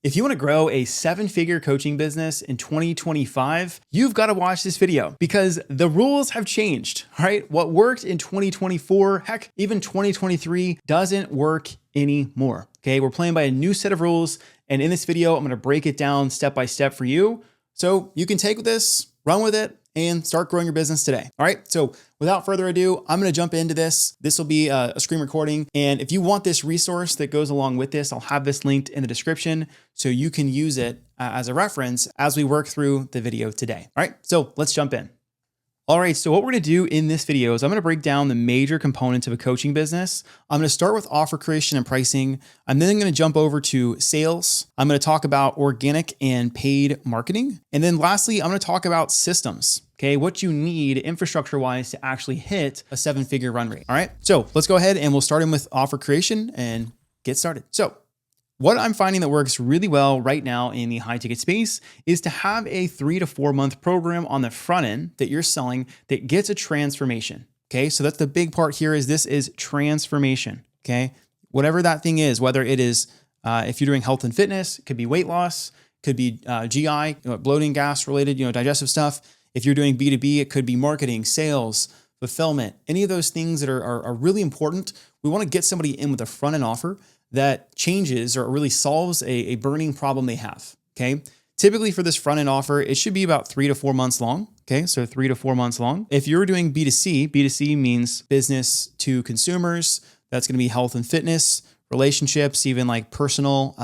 If you want to grow a 7-figure coaching business in 2025, you've got to watch this video because the rules have changed, all right? What worked in 2024, heck, even 2023 doesn't work anymore, okay? We're playing by a new set of rules, and in this video, I'm going to break it down step by step for you so you can take this, run with it, and start growing your business today. All right. So without further ado, I'm going to jump into this. This will be a screen recording. And if you want this resource that goes along with this, I'll have this linked in the description so you can use it as a reference as we work through the video today. All right. So let's jump in. All right, so what we're gonna do in this video is I'm gonna break down the major components of a coaching business. I'm gonna start with offer creation and pricing. I'm then gonna jump over to sales. I'm gonna talk about organic and paid marketing. And then lastly, I'm gonna talk about systems, okay? What you need infrastructure-wise to actually hit a 7-figure run rate, all right? So let's go ahead and we'll start in with offer creation and get started. So what I'm finding that works really well right now in the high ticket space is to have a 3 to 4 month program on the front end that you're selling that gets a transformation. Okay. So that's the big part here is this is transformation. Okay. Whatever that thing is, whether it is, if you're doing health and fitness, it could be weight loss, could be GI, bloating, gas related, digestive stuff. If you're doing B2B, it could be marketing, sales, fulfillment, any of those things that are really important. We want to get somebody in with a front end offer that changes or really solves a burning problem they have, okay? Typically for this front end offer, it should be about 3 to 4 months long, okay? So 3 to 4 months long. If you're doing B2C, B2C means business to consumers. That's gonna be health and fitness, relationships, even like personal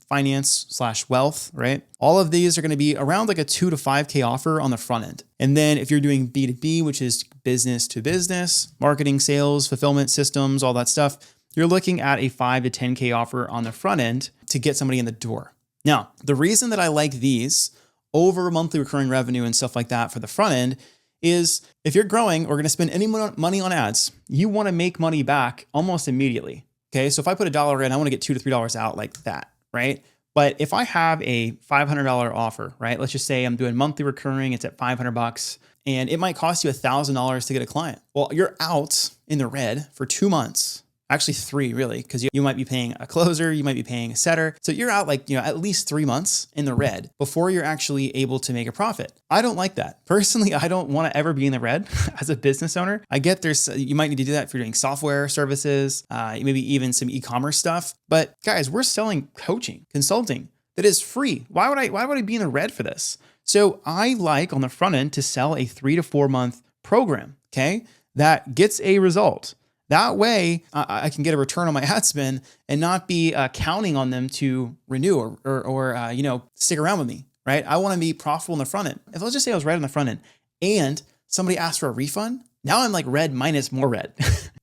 finance / wealth, right? All of these are gonna be around like a 2 to 5K offer on the front end. And then if you're doing B2B, which is business to business, marketing, sales, fulfillment systems, all that stuff, you're looking at a 5 to 10K offer on the front end to get somebody in the door. Now, the reason that I like these over monthly recurring revenue and stuff like that for the front end is if you're growing or going to spend any money on ads, you want to make money back almost immediately. Okay. So if I put $1 in, I want to get $2 to $3 out like that. Right. But if I have a $500 offer, right? Let's just say I'm doing monthly recurring, it's at $500 and it might cost you $1,000 to get a client. Well, you're out in the red for 2 months. Actually 3 really, because you might be paying a closer, you might be paying a setter. So you're out like, at least 3 months in the red before you're actually able to make a profit. I don't like that. Personally, I don't want to ever be in the red as a business owner. I get you might need to do that if you're doing software services, maybe even some e-commerce stuff. But guys, we're selling coaching, consulting that is free. Why would I be in the red for this? So I like on the front end to sell a 3 to 4 month program, okay? That gets a result. That way I can get a return on my ad spend and not be counting on them to renew or stick around with me, right? I want to be profitable in the front end. If let's just say I was red on the front end and somebody asked for a refund, now I'm like red minus more red.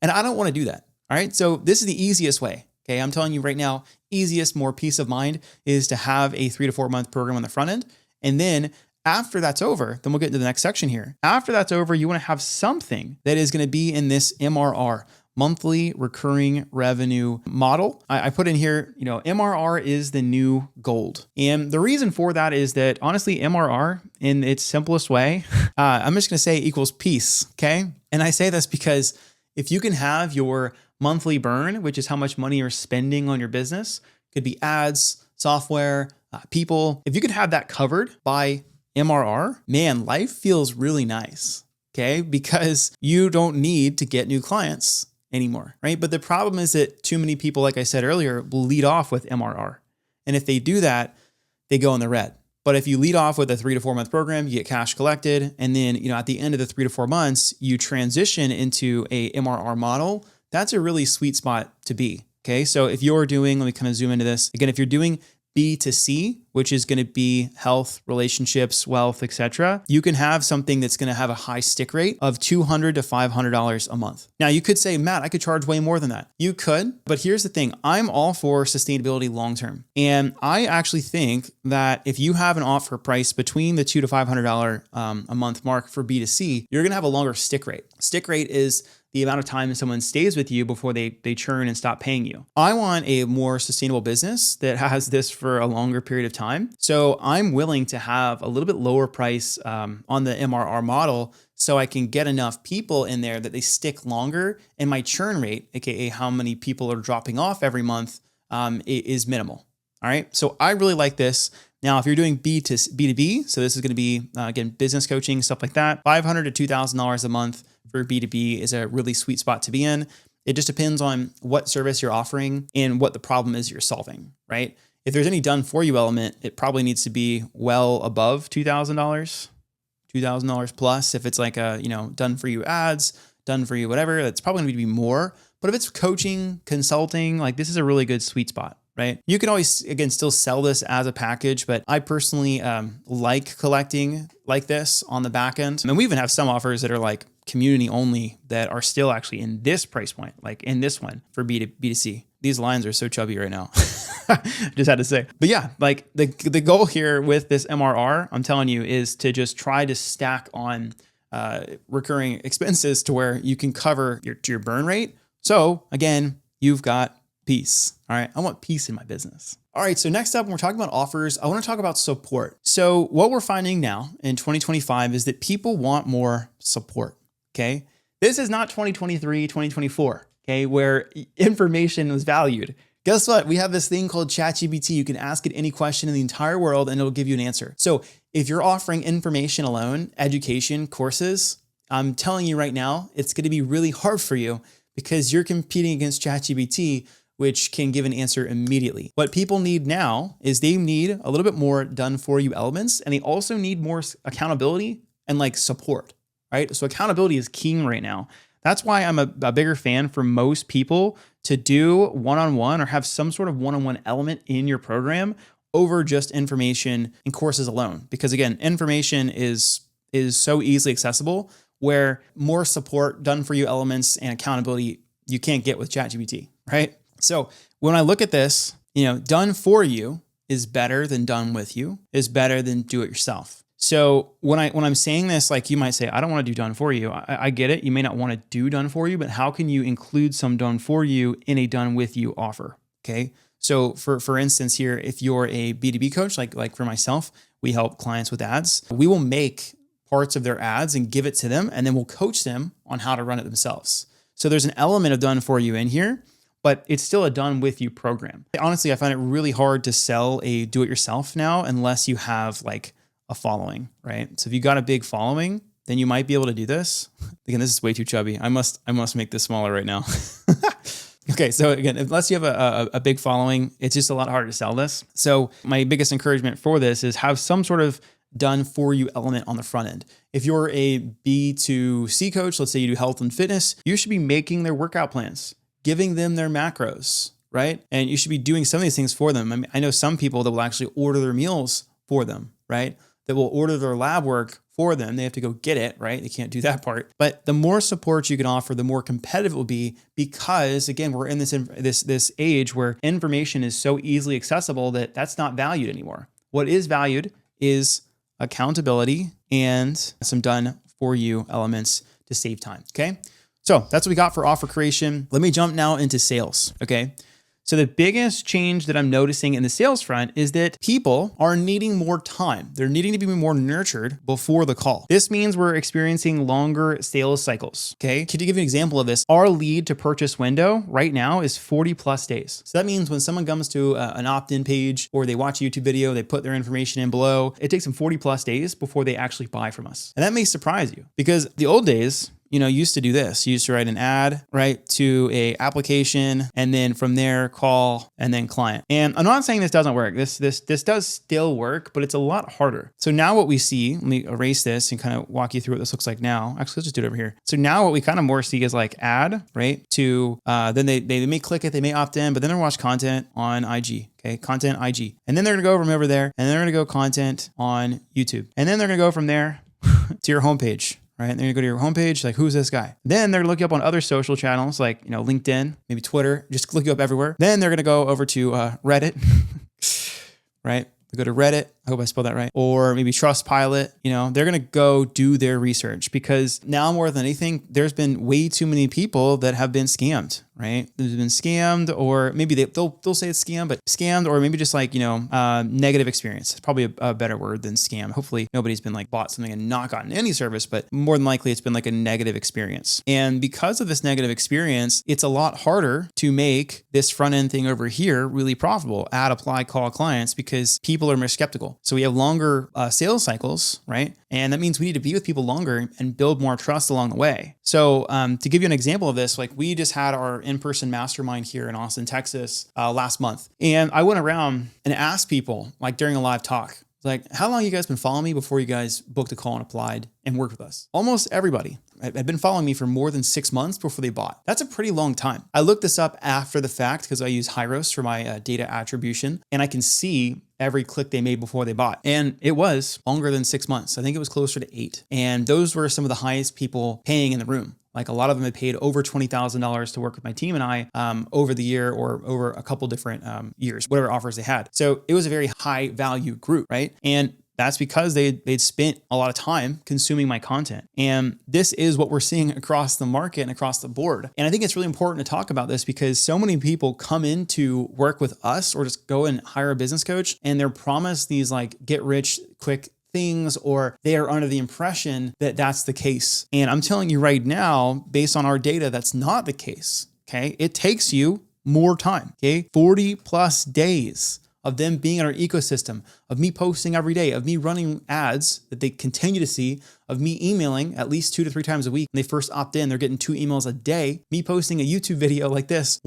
And I don't want to do that. All right. So this is the easiest way. Okay. I'm telling you right now, easiest, more peace of mind is to have a 3 to 4 month program on the front end. And then after that's over, then we'll get into the next section here. After that's over, you want to have something that is going to be in this MRR, monthly recurring revenue model. I put in here, MRR is the new gold. And the reason for that is that honestly, MRR in its simplest way, I'm just going to say equals peace. Okay. And I say this because if you can have your monthly burn, which is how much money you're spending on your business, could be ads, software, people. If you could have that covered by MRR, man, life feels really nice, okay? Because you don't need to get new clients anymore, right? But the problem is that too many people, like I said earlier, will lead off with MRR. And if they do that, they go in the red. But if you lead off with a 3 to 4 month program, you get cash collected. And then, at the end of the 3 to 4 months, you transition into a MRR model. That's a really sweet spot to be, okay? So if you're doing, let me kind of zoom into this. Again, if you're doing B2C, which is going to be health, relationships, wealth, etc., you can have something that's going to have a high stick rate of $200 to $500 a month. Now, you could say, Matt, I could charge way more than that. You could, but here's the thing. I'm all for sustainability long-term. And I actually think that if you have an offer price between the $200 to $500 a month mark for B2C, you're going to have a longer stick rate. Stick rate is the amount of time someone stays with you before they churn and stop paying you. I want a more sustainable business that has this for a longer period of time. So I'm willing to have a little bit lower price on the MRR model so I can get enough people in there that they stick longer and my churn rate, AKA how many people are dropping off every month, is minimal. All right. So I really like this. Now, if you're doing B2B, so this is going to be, again, business coaching, stuff like that, $500 to $2,000 a month for B2B is a really sweet spot to be in. It just depends on what service you're offering and what the problem is you're solving, right? If there's any done for you element, it probably needs to be well above $2,000, $2,000 plus. If it's like a, done for you ads, done for you whatever, that's probably going to be more. But if it's coaching, consulting, like this is a really good sweet spot, right? You can always, again, still sell this as a package, but I personally like collecting like this on the back end. And we even have some offers that are like community only that are still actually in this price point, like in this one for B2C. These lines are so chubby right now. Just had to say. But yeah, like the goal here with this MRR, I'm telling you, is to just try to stack on recurring expenses to where you can cover your burn rate. So again, you've got peace. All right. I want peace in my business. All right. So next up, when we're talking about offers, I want to talk about support. So what we're finding now in 2025 is that people want more support. Okay. This is not 2023, 2024. Okay. Where information was valued. Guess what? We have this thing called ChatGPT. You can ask it any question in the entire world and it'll give you an answer. So if you're offering information alone, education, courses, I'm telling you right now, it's going to be really hard for you because you're competing against ChatGPT, which can give an answer immediately. What people need now is they need a little bit more done for you elements, and they also need more accountability and like support, right? So accountability is king right now. That's why I'm a bigger fan for most people to do one-on-one or have some sort of one-on-one element in your program over just information and courses alone. Because again, information is so easily accessible where more support, done for you elements and accountability you can't get with ChatGPT, right? So when I look at this, done for you is better than done with you, is better than do it yourself. So when I'm saying this, like you might say, I don't want to do done for you. I get it. You may not want to do done for you, but how can you include some done for you in a done with you offer? Okay. So for instance here, if you're a B2B coach, like for myself, we help clients with ads. We will make parts of their ads and give it to them, and then we'll coach them on how to run it themselves. So there's an element of done for you in here, but it's still a done with you program. Honestly, I find it really hard to sell a do it yourself now unless you have like a following, right? So if you got a big following, then you might be able to do this. Again, this is way too chubby. I must make this smaller right now. Okay, so again, unless you have a big following, it's just a lot harder to sell this. So my biggest encouragement for this is have some sort of done for you element on the front end. If you're a B2C coach, let's say you do health and fitness, you should be making their workout plans, giving them their macros, right? And you should be doing some of these things for them. I mean, I know some people that will actually order their meals for them, right? That will order their lab work for them. They have to go get it, right? They can't do that part. But the more support you can offer, the more competitive it will be, because again, we're in this age where information is so easily accessible that that's not valued anymore. What is valued is accountability and some done for you elements to save time. Okay. So that's what we got for offer creation. Let me jump now into sales. Okay. So the biggest change that I'm noticing in the sales front is that people are needing more time. They're needing to be more nurtured before the call. This means we're experiencing longer sales cycles. Okay. To give you an example of this, our lead to purchase window right now is 40 plus days. So that means when someone comes to an opt-in page or they watch a YouTube video, they put their information in below, it takes them 40 plus days before they actually buy from us. And that may surprise you because the old days, used to do this. You used to write an ad, right, to a application, and then from there, call, and then client. And I'm not saying this doesn't work. This does still work, but it's a lot harder. So now what we see, let me erase this and kind of walk you through what this looks like now. Actually, let's just do it over here. So now what we kind of more see is like ad, right, to, then they may click it, they may opt in, but then they'll watch content on IG. Okay, content IG. And then they're gonna go from over there, and then they're gonna go content on YouTube. And then they're gonna go from there to your homepage. Right? And then you go to your homepage, like, who's this guy? Then they're gonna look you up on other social channels, like, LinkedIn, maybe Twitter, just look you up everywhere. Then they're gonna go over to Reddit, right? They go to Reddit, I hope I spelled that right. Or maybe Trustpilot, they're going to go do their research, because now more than anything, there's been way too many people that have been scammed, right? There's been scammed, or maybe they'll say it's scam, but scammed, or maybe just like, negative experience. It's probably a better word than scam. Hopefully nobody's been like bought something and not gotten any service, but more than likely it's been like a negative experience. And because of this negative experience, it's a lot harder to make this front end thing over here really profitable, add, apply, call clients, because people are more skeptical. So we have longer sales cycles, right? And that means we need to be with people longer and build more trust along the way. So to give you an example of this, like we just had our in-person mastermind here in Austin, Texas last month. And I went around and asked people like during a live talk, like, how long you guys been following me before you guys booked a call and applied and worked with us? Almost everybody had been following me for more than 6 months before they bought. That's a pretty long time. I looked this up after the fact because I use Hyros for my data attribution, and I can see every click they made before they bought. And it was longer than 6 months. I think it was closer to 8. And those were some of the highest people paying in the room. Like a lot of them had paid over $20,000 to work with my team and I over the year, or over a couple different years, whatever offers they had. So it was a very high value group, right? And that's because they'd spent a lot of time consuming my content. And this is what we're seeing across the market and across the board. And I think it's really important to talk about this because so many people come in to work with us or just go and hire a business coach, and they're promised these like get rich quick things, or they are under the impression that that's the case. And I'm telling you right now, based on our data, that's not the case. Okay. It takes you more time. Okay. 40 plus days of them being in our ecosystem, of me posting every day, of me running ads that they continue to see, of me emailing at least 2 to 3 times a week. When they first opt in, they're getting 2 emails a day, me posting a YouTube video like this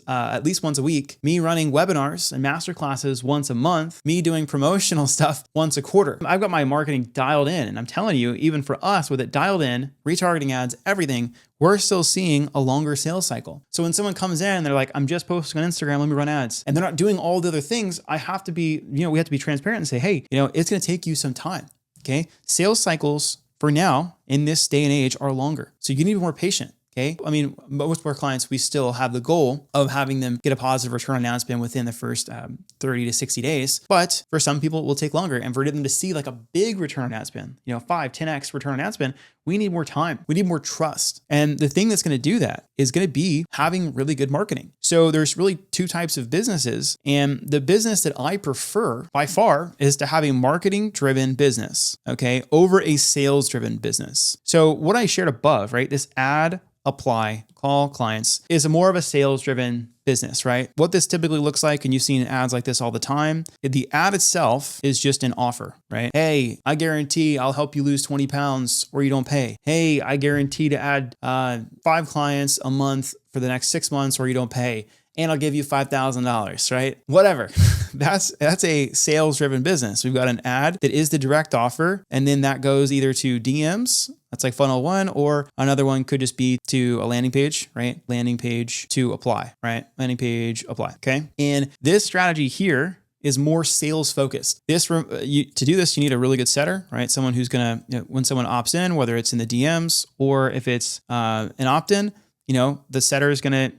at least once a week, me running webinars and masterclasses once a month, me doing promotional stuff once a quarter. I've got my marketing dialed in, and I'm telling you, even for us with it dialed in, retargeting ads, everything, we're still seeing a longer sales cycle. So when someone comes in and they're like, I'm just posting on Instagram, let me run ads, and they're not doing all the other things, I have to be, we have to be transparent and say, hey, it's going to take you some time. Okay. Sales cycles for now in this day and age are longer. So you need to be more patient. Okay. I mean, most of our clients, we still have the goal of having them get a positive return on ad spend within the first 30 to 60 days. But for some people, it will take longer. And for them to see like a big return on ad spend, 5, 10x return on ad spend, we need more time. We need more trust. And the thing that's going to do that is going to be having really good marketing. So there's really 2 types of businesses. And the business that I prefer by far is to have a marketing driven business, okay, over a sales driven business. So what I shared above, right, this ad, apply, call clients is more of a sales driven business, right? What this typically looks like, and you've seen ads like this all the time, the ad itself is just an offer, right? Hey, I guarantee I'll help you lose 20 pounds or you don't pay. Hey, I guarantee to add 5 clients a month for the next 6 months or you don't pay. And I'll give you $5,000, right? Whatever. That's a sales driven business. We've got an ad that is the direct offer. And then that goes either to DMs, that's like funnel 1, or another one could just be to a landing page, right? Landing page to apply, right? Landing page, apply. Okay. And this strategy here is more sales focused. To do this, you need a really good setter, right? Someone who's going to, when someone opts in, whether it's in the DMs or if it's an opt-in, the setter is going to,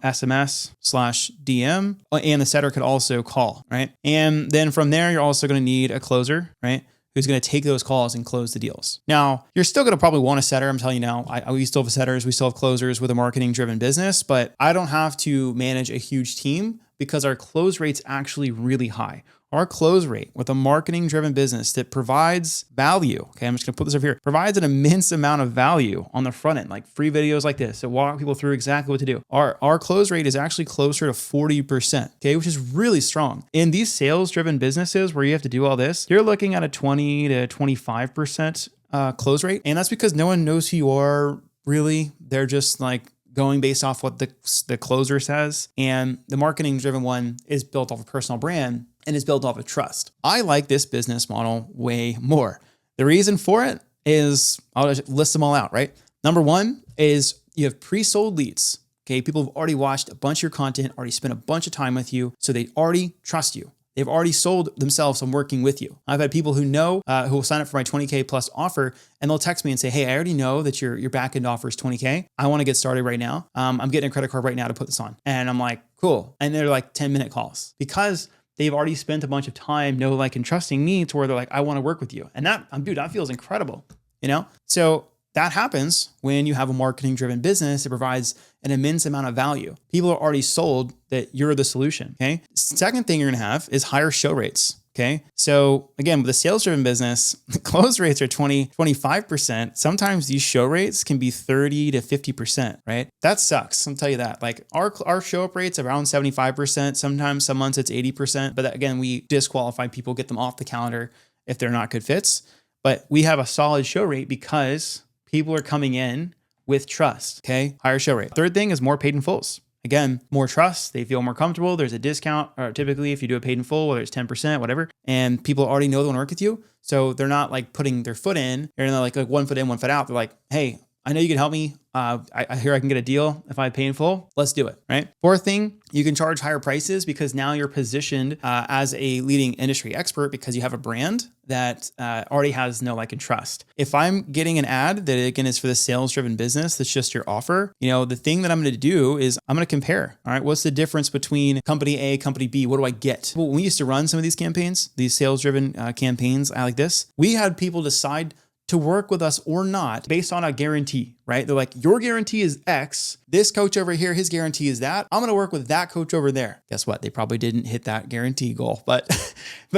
SMS/DM, and the setter could also call, right? And then from there, you're also going to need a closer, right? Who's going to take those calls and close the deals. Now, you're still going to probably want a setter. I'm telling you now, we still have setters, we still have closers with a marketing driven business, but I don't have to manage a huge team because our close rate's actually really high. Our close rate with a marketing driven business that provides value, okay, I'm just gonna put this over here, provides an immense amount of value on the front end, like free videos like this that walk people through exactly what to do. Our close rate is actually closer to 40%, okay, which is really strong. In these sales driven businesses where you have to do all this, you're looking at a 20 to 25% close rate. And that's because no one knows who you are really. They're just like going based off what the closer says. And the marketing driven one is built off a personal brand and is built off of trust. I like this business model way more. The reason for it is, I'll just list them all out, right? Number 1 is you have pre-sold leads. Okay, people have already watched a bunch of your content, already spent a bunch of time with you, so they already trust you. They've already sold themselves on working with you. I've had people who know, who will sign up for my 20K plus offer, and they'll text me and say, hey, I already know that your back end offer is 20K. I want to get started right now. I'm getting a credit card right now to put this on. And I'm like, cool. And they're like 10-minute calls because they've already spent a bunch of time, know, like, and trusting me to where they're like, I want to work with you. And that, dude, that feels incredible, you know? So that happens when you have a marketing driven business. It provides an immense amount of value. People are already sold that you're the solution. Okay. Second thing you're going to have is higher show rates. Okay. So again, with a sales driven business, the close rates are 25%. Sometimes these show rates can be 30 to 50%, right? That sucks. I'll tell you that. Like our show up rates around 75%. Sometimes some months it's 80%, but again, we disqualify people, get them off the calendar if they're not good fits. But we have a solid show rate because people are coming in with trust. Okay. Higher show rate. Third thing is more paid in fulls. Again, more trust. They feel more comfortable. There's a discount, or typically if you do a paid in full, whether it's 10%, whatever, and people already know they want to work with you. So they're not like putting their foot in. They're like 1 foot in, 1 foot out. They're like, hey, I know you can help me. I hear I can get a deal if I pay in full. Let's do it, right? Fourth thing, you can charge higher prices because now you're positioned as a leading industry expert because you have a brand that already has know, like, and trust. If I'm getting an ad that again is for the sales-driven business, that's just your offer, you know, the thing that I'm going to do is I'm going to compare. All right, what's the difference between company A, company B? What do I get? Well, when we used to run some of these campaigns, these sales-driven campaigns, I like this. We had people decide to work with us or not based on a guarantee, right? They're like, your guarantee is X. This coach over here, his guarantee is that. I'm going to work with that coach over there. Guess what? They probably didn't hit that guarantee goal, but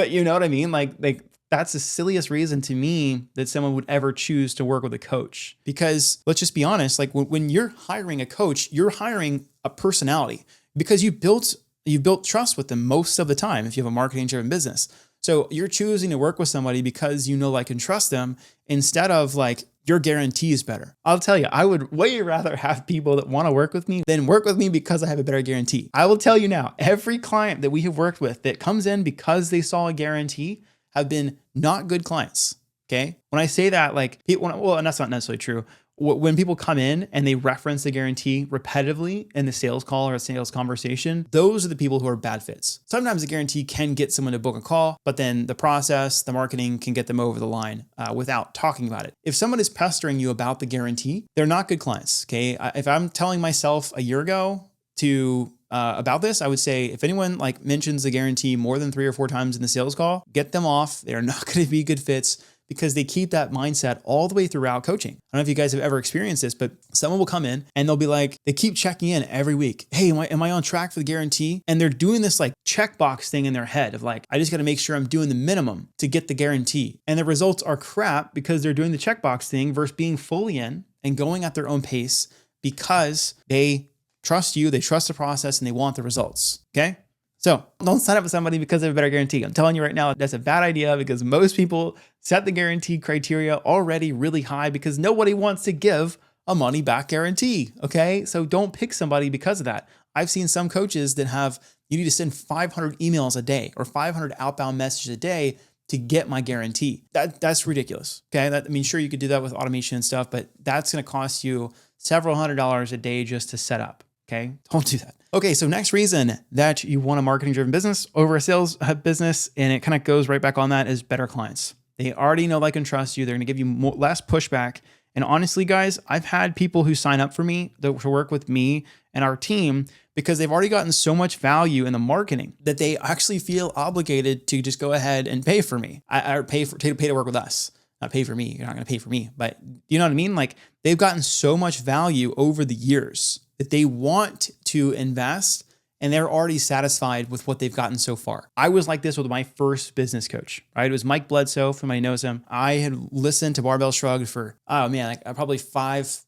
you know what I mean? Like that's the silliest reason to me that someone would ever choose to work with a coach. Because let's just be honest, like when you're hiring a coach, you're hiring a personality because you built trust with them most of the time if you have a marketing driven business. So you're choosing to work with somebody because you know, like, and trust them instead of like your guarantee is better. I'll tell you, I would way rather have people that want to work with me than work with me because I have a better guarantee. I will tell you now, every client that we have worked with that comes in because they saw a guarantee have been not good clients. Okay. When I say that, like, and that's not necessarily true. When people come in and they reference the guarantee repetitively in the sales call or a sales conversation, those are the people who are bad fits. Sometimes the guarantee can get someone to book a call, but then the process, the marketing can get them over the line without talking about it. If someone is pestering you about the guarantee, they're not good clients. Okay. If I'm telling myself a year ago about this, I would say if anyone like mentions the guarantee more than 3 or 4 times in the sales call, get them off. They're not going to be good fits, because they keep that mindset all the way throughout coaching. I don't know if you guys have ever experienced this, but someone will come in and they'll be like, they keep checking in every week. Hey, am I on track for the guarantee? And they're doing this like checkbox thing in their head of like, I just got to make sure I'm doing the minimum to get the guarantee. And the results are crap because they're doing the checkbox thing versus being fully in and going at their own pace because they trust you, they trust the process, and they want the results. Okay. So don't sign up with somebody because they have a better guarantee. I'm telling you right now, that's a bad idea because most people set the guarantee criteria already really high because nobody wants to give a money back guarantee. Okay. So don't pick somebody because of that. I've seen some coaches that you need to send 500 emails a day or 500 outbound messages a day to get my guarantee. That's ridiculous. Okay. Sure, you could do that with automation and stuff, but that's going to cost you several $100s a day just to set up. Okay. Don't do that. Okay. So next reason that you want a marketing driven business over a sales business, and it kind of goes right back on that, is better clients. They already know, like, and trust you. They're going to give you less pushback. And honestly, guys, I've had people who sign up for me to work with me and our team because they've already gotten so much value in the marketing that they actually feel obligated to just go ahead and pay for me. Pay to work with us. Not pay for me. You're not going to pay for me, but you know what I mean? Like, they've gotten so much value over the years that they want to invest, and they're already satisfied with what they've gotten so far. I was like this with my first business coach, right? It was Mike Bledsoe, if anybody knows him. I had listened to Barbell Shrugged for, probably 5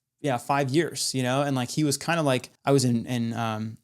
years, you know? And like, he was kind of like, I was in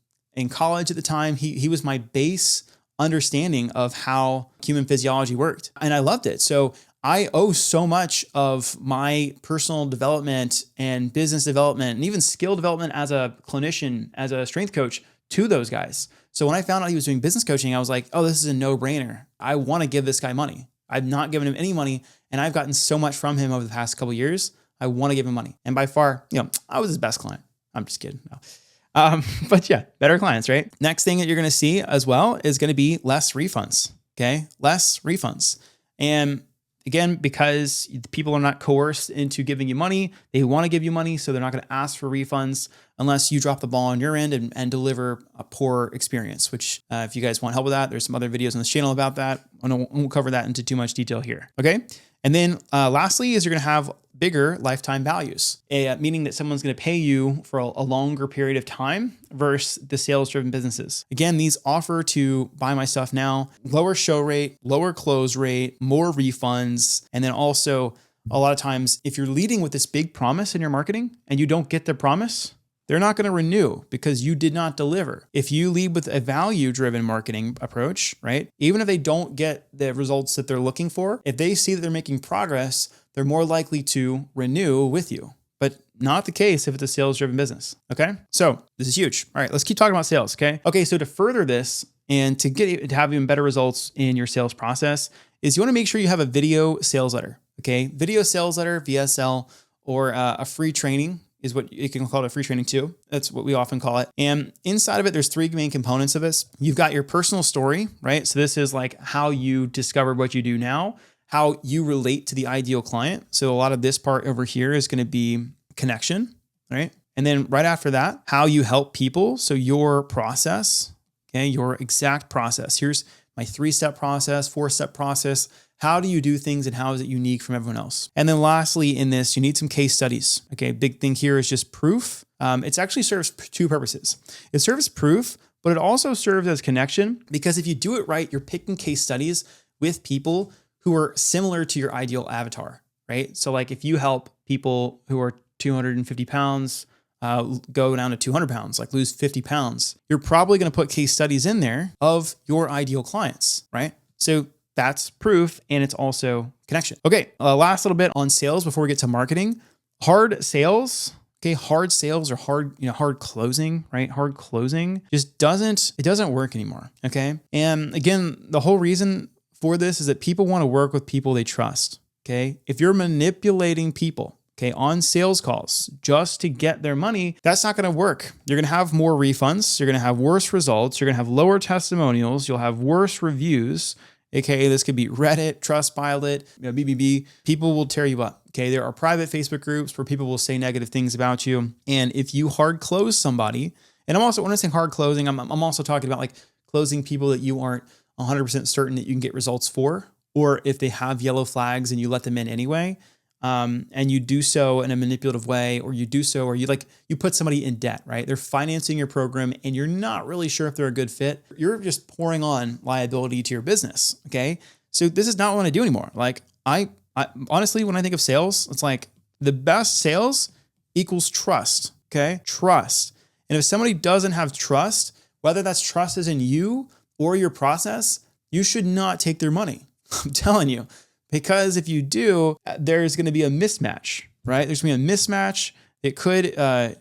college at the time. He was my base understanding of how human physiology worked. And I loved it. So I owe so much of my personal development and business development and even skill development as a clinician, as a strength coach, to those guys. So when I found out he was doing business coaching, I was like, oh, this is a no-brainer. I want to give this guy money. I've not given him any money, and I've gotten so much from him over the past couple of years. I want to give him money. And by far, I was his best client. I'm just kidding. No. But yeah, better clients, right? Next thing that you're going to see as well is going to be less refunds. Okay. Less refunds. And Again, because people are not coerced into giving you money, they want to give you money, so they're not going to ask for refunds unless you drop the ball on your end and deliver a poor experience, which if you guys want help with that, there's some other videos on this channel about that. I won't cover that into too much detail here, okay? And then lastly is you're going to have bigger lifetime values, meaning that someone's going to pay you for a longer period of time versus the sales-driven businesses. Again, these offer to buy my stuff now, lower show rate, lower close rate, more refunds. And then also a lot of times if you're leading with this big promise in your marketing and you don't get the promise, they're not going to renew because you did not deliver. If you lead with a value-driven marketing approach, right? Even if they don't get the results that they're looking for, if they see that they're making progress, they're more likely to renew with you. But not the case if it's a sales-driven business, okay? So this is huge. All right, let's keep talking about sales, okay? Okay, so to further this and to have even better results in your sales process is you want to make sure you have a video sales letter, okay? Video sales letter, VSL, or a free training is what you can call it, a free training too. That's what we often call it. And inside of it, there's three main components of this. You've got your personal story, right? So this is like how you discovered what you do now, how you relate to the ideal client. So a lot of this part over here is going to be connection, right? And then right after that, how you help people. So your process, okay, your exact process. Here's my 3-step process, 4-step process. How do you do things and how is it unique from everyone else? And then lastly in this, you need some case studies. Okay, big thing here is just proof. It actually serves two purposes. It serves proof, but it also serves as connection because if you do it right, you're picking case studies with people who are similar to your ideal avatar, right? So like if you help people who are 250 pounds go down to 200 pounds, like lose 50 pounds, you're probably going to put case studies in there of your ideal clients, right? So that's proof and it's also connection. Okay, last little bit on sales before we get to marketing. Hard sales, okay, hard sales or hard closing, right? Hard closing just doesn't work anymore, okay? And again, the whole reason for this is that people want to work with people they trust, okay? If you're manipulating people, okay, on sales calls just to get their money, that's not going to work. You're going to have more refunds. You're going to have worse results. You're going to have lower testimonials. You'll have worse reviews. AKA this could be Reddit, Trustpilot, BBB. People will tear you up. Okay, there are private Facebook groups where people will say negative things about you. And if you hard close somebody, and when I'm saying hard closing, I'm also talking about like closing people that you aren't 100% certain that you can get results for, or if they have yellow flags and you let them in anyway. And you do so in a manipulative way, or you do so, or you put somebody in debt, right? They're financing your program and you're not really sure if they're a good fit. You're just pouring on liability to your business. Okay. So this is not what I want to do anymore. Like I honestly, when I think of sales, it's like the best sales equals trust. Okay. Trust. And if somebody doesn't have trust, whether that's trust is in you or your process, you should not take their money. I'm telling you. Because if you do, there's going to be a mismatch, right? There's going to be a mismatch. It could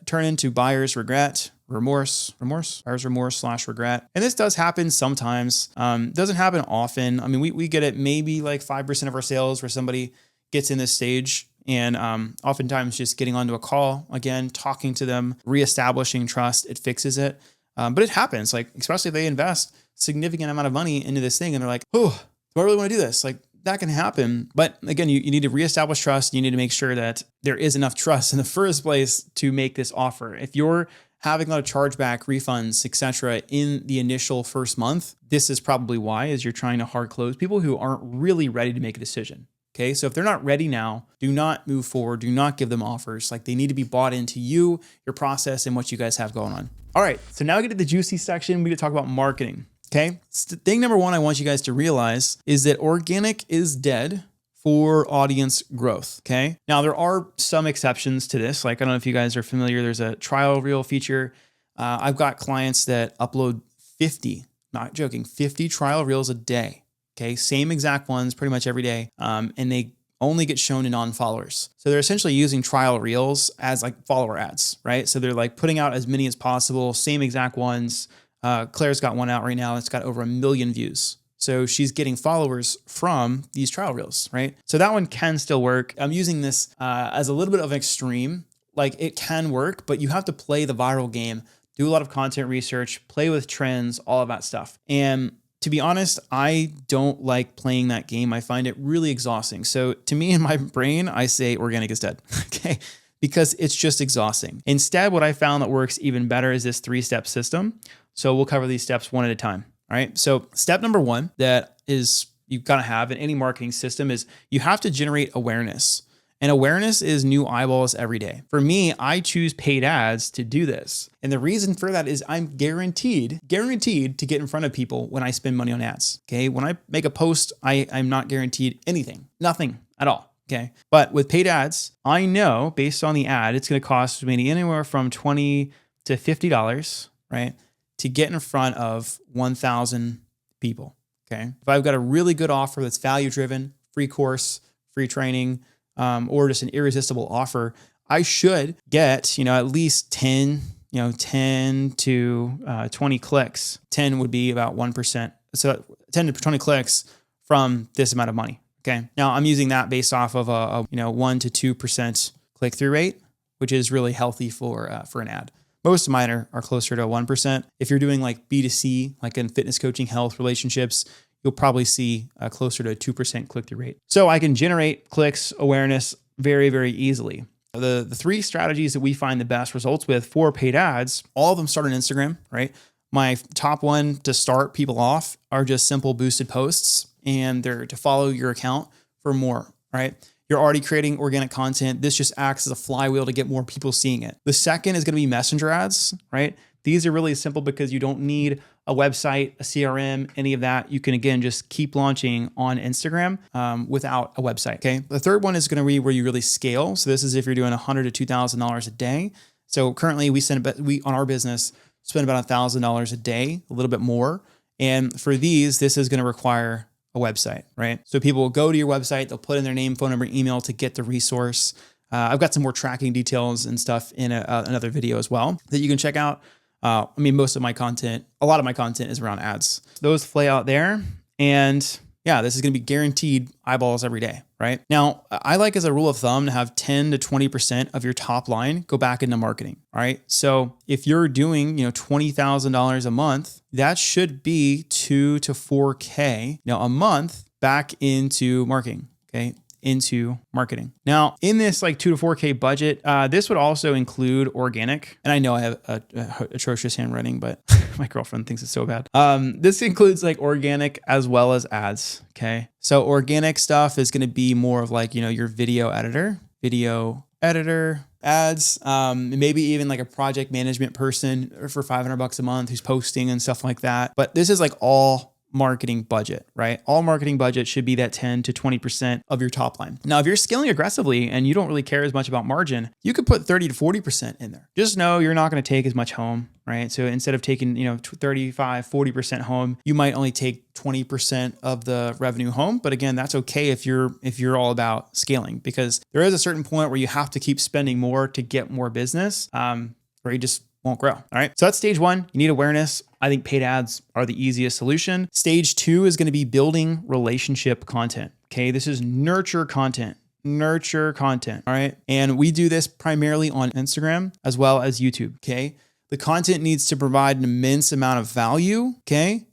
turn into buyer's regret, buyer's remorse/regret. And this does happen sometimes. Doesn't happen often. I mean, we get it maybe like 5% of our sales where somebody gets in this stage and oftentimes just getting onto a call, again, talking to them, reestablishing trust, it fixes it. But it happens, like especially if they invest significant amount of money into this thing and they're like, oh, do I really want to do this? Like, that can happen. But again, you need to reestablish trust. You need to make sure that there is enough trust in the first place to make this offer. If you're having a lot of chargeback, refunds, etc. in the initial first month, this is probably why, is you're trying to hard close people who aren't really ready to make a decision. Okay, so if they're not ready now, do not move forward. Do not give them offers. Like they need to be bought into you, your process, and what you guys have going on. All right, so now we get to the juicy section. We get to talk about marketing. Okay, thing number one I want you guys to realize is that organic is dead for audience growth. Okay, now there are some exceptions to this. Like I don't know if you guys are familiar. There's a trial reel feature. I've got clients that upload 50, not joking, 50 trial reels a day. Okay, same exact ones pretty much every day, and they only get shown to non-followers. So they're essentially using trial reels as like follower ads, right? So they're like putting out as many as possible, same exact ones. Claire's got one out right now. It's got over 1 million views. So she's getting followers from these trial reels, right? So that one can still work. I'm using this as a little bit of an extreme. Like it can work, but you have to play the viral game, do a lot of content research, play with trends, all of that stuff. And to be honest, I don't like playing that game. I find it really exhausting. So to me, in my brain, I say organic is dead. Okay. Because it's just exhausting. Instead, what I found that works even better is this 3-step system. So we'll cover these steps one at a time. All right. So step number 1 that is you've got to have in any marketing system is you have to generate awareness. And awareness is new eyeballs every day. For me, I choose paid ads to do this. And the reason for that is I'm guaranteed to get in front of people when I spend money on ads. Okay. When I make a post, I'm not guaranteed anything, nothing at all. Okay. But with paid ads, I know based on the ad, it's going to cost me anywhere from $20 to $50, right? To get in front of 1,000 people. Okay. If I've got a really good offer that's value driven, free course, free training, or just an irresistible offer, I should get, at least 10 to 20 clicks. 10 would be about 1%. So 10 to 20 clicks from this amount of money. Okay. Now I'm using that based off of a 1 to 2% click-through rate, which is really healthy for an ad. Most of mine are closer to 1%. If you're doing like B2C, like in fitness coaching, health, relationships, you'll probably see closer to a 2% click-through rate. So I can generate clicks, awareness very, very easily. The 3 strategies that we find the best results with for paid ads, all of them start on Instagram, right? My top one to start people off are just simple boosted posts, and they're to follow your account for more, right? You're already creating organic content. This just acts as a flywheel to get more people seeing it. The second is going to be messenger ads, right? These are really simple because you don't need a website, a CRM, any of that. You can, again, just keep launching on Instagram without a website, okay? The third one is going to be where you really scale. So this is if you're doing $100 to $2,000 a day. So currently we on our business spend about $1,000 a day, a little bit more. And for these, this is going to require a website, right? So people will go to your website, they'll put in their name, phone number, email to get the resource. I've got some more tracking details and stuff in another video as well that you can check out. A lot of my content is around ads. Those play out there. And yeah, this is going to be guaranteed eyeballs every day, right? Now, I like as a rule of thumb to have 10 to 20% of your top line go back into marketing, all right? So if you're doing, $20,000 a month, that should be 2 to 4K, a month back into marketing, okay? Into marketing. Now, in this like 2 to 4K budget, this would also include organic. And I know I have a atrocious handwriting, but my girlfriend thinks it's so bad. This includes like organic as well as ads. Okay. So organic stuff is going to be more of like, your video editor, ads, maybe even like a project management person for $500 a month who's posting and stuff like that. But this is like all marketing budget, right? All marketing budget should be that 10 to 20% of your top line. Now, if you're scaling aggressively and you don't really care as much about margin, you could put 30 to 40% in there. Just know you're not going to take as much home, right? So instead of taking, 35, 40% home, you might only take 20% of the revenue home. But again, that's okay if you're all about scaling, because there is a certain point where you have to keep spending more to get more business, where you just won't grow. All right. So that's stage 1. You need awareness. I think paid ads are the easiest solution. Stage 2 is going to be building relationship content. Okay. This is nurture content. All right. And we do this primarily on Instagram as well as YouTube. Okay. The content needs to provide an immense amount of value. Okay.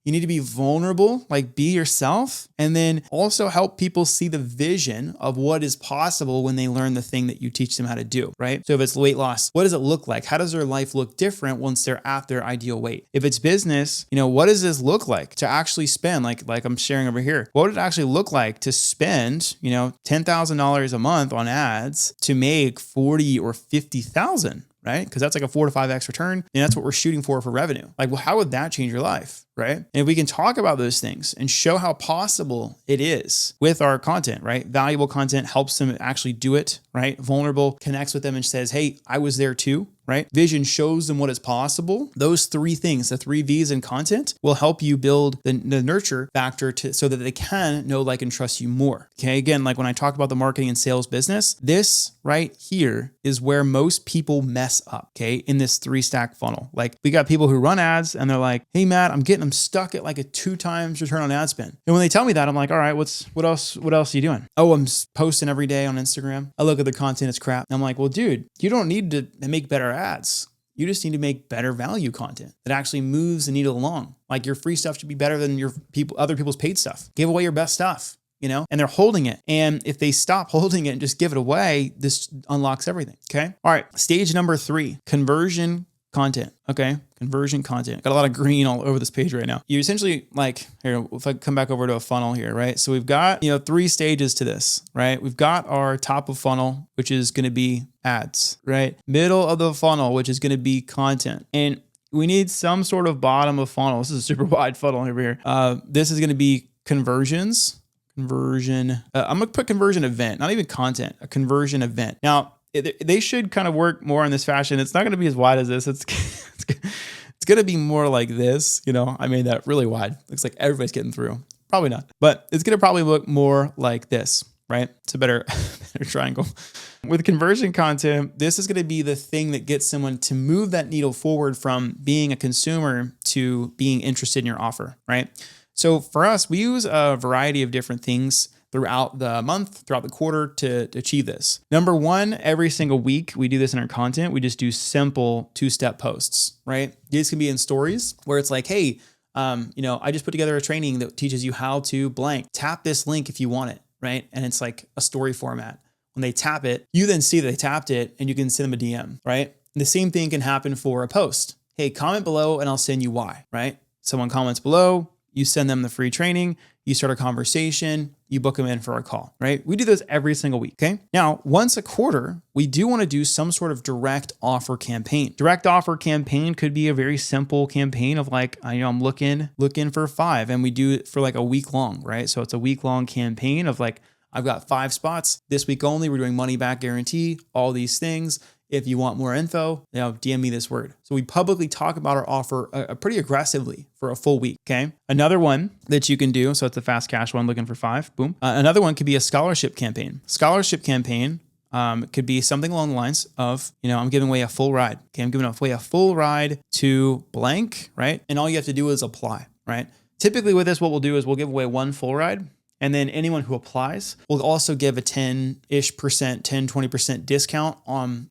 You need to be vulnerable, like be yourself, and then also help people see the vision of what is possible when they learn the thing that you teach them how to do, right? So if it's weight loss, what does it look like? How does their life look different once they're at their ideal weight? If it's business, what does this look like to actually spend, like I'm sharing over here? What would it actually look like to spend, $10,000 a month on ads to make 40 or 50,000? Right? Because that's like a 4 to 5x return. And that's what we're shooting for revenue. Like, well, how would that change your life? Right? And if we can talk about those things and show how possible it is with our content, right? Valuable content helps them actually do it, right? Vulnerable connects with them and says, hey, I was there too, right? Vision shows them what is possible. Those 3 things, the 3 V's in content, will help you build the nurture factor so that they can know, like, and trust you more. Okay. Again, like when I talk about the marketing and sales business, this right here is where most people mess up. Okay. In this 3-stack funnel. Like, we got people who run ads and they're like, hey, Matt, I'm stuck at like a 2 times return on ad spend. And when they tell me that, I'm like, all right, what else are you doing? Oh, I'm posting every day on Instagram. I look at the content, it's crap. And I'm like, well, dude, you don't need to make better ads. You just need to make better value content that actually moves the needle along. Like your free stuff should be better than other people's paid stuff. Give away your best stuff, and they're holding it. And if they stop holding it and just give it away, this unlocks everything. Okay. All right. Stage number 3, conversion content. Okay. Conversion content. Got a lot of green all over this page right now. You essentially here, if I come back over to a funnel here, right? So we've got, 3 stages to this, right? We've got our top of funnel, which is going to be ads, right? Middle of the funnel, which is going to be content. And we need some sort of bottom of funnel. This is a super wide funnel over here. This is going to be conversions, I'm going to put conversion event, not even content, a conversion event. Now, they should kind of work more in this fashion. It's not going to be as wide as this. It's going to be more like this. I made that really wide. Looks like everybody's getting through. Probably not, but it's going to probably look more like this, right? It's a better triangle. With conversion content, this is going to be the thing that gets someone to move that needle forward from being a consumer to being interested in your offer, right? So for us, we use a variety of different things throughout the month, throughout the quarter to achieve this. Number 1, every single week, we do this in our content. We just do simple 2-step posts, right? These can be in stories where it's like, hey, I just put together a training that teaches you how to blank. Tap this link if you want it, right? And it's like a story format. When they tap it, you then see that they tapped it and you can send them a DM, right? And the same thing can happen for a post. Hey, comment below and I'll send you why, right? Someone comments below, you send them the free training, you start a conversation, you book them in for a call, right? We do this every single week, okay? Now, once a quarter, we do want to do some sort of direct offer campaign. Direct offer campaign could be a very simple campaign of like, I'm looking for 5, and we do it for like a week long, right? So it's a week long campaign of like, I've got 5 spots this week only. We're doing money back guarantee, all these things. If you want more info, DM me this word. So we publicly talk about our offer pretty aggressively for a full week, okay? Another one that you can do, so it's a fast cash one, looking for 5, boom. Another one could be a scholarship campaign. Scholarship campaign could be something along the lines of, I'm giving away a full ride. Okay, I'm giving away a full ride to blank, right? And all you have to do is apply, right? Typically with this, what we'll do is we'll give away 1 full ride. And then anyone who applies will also give a 20% discount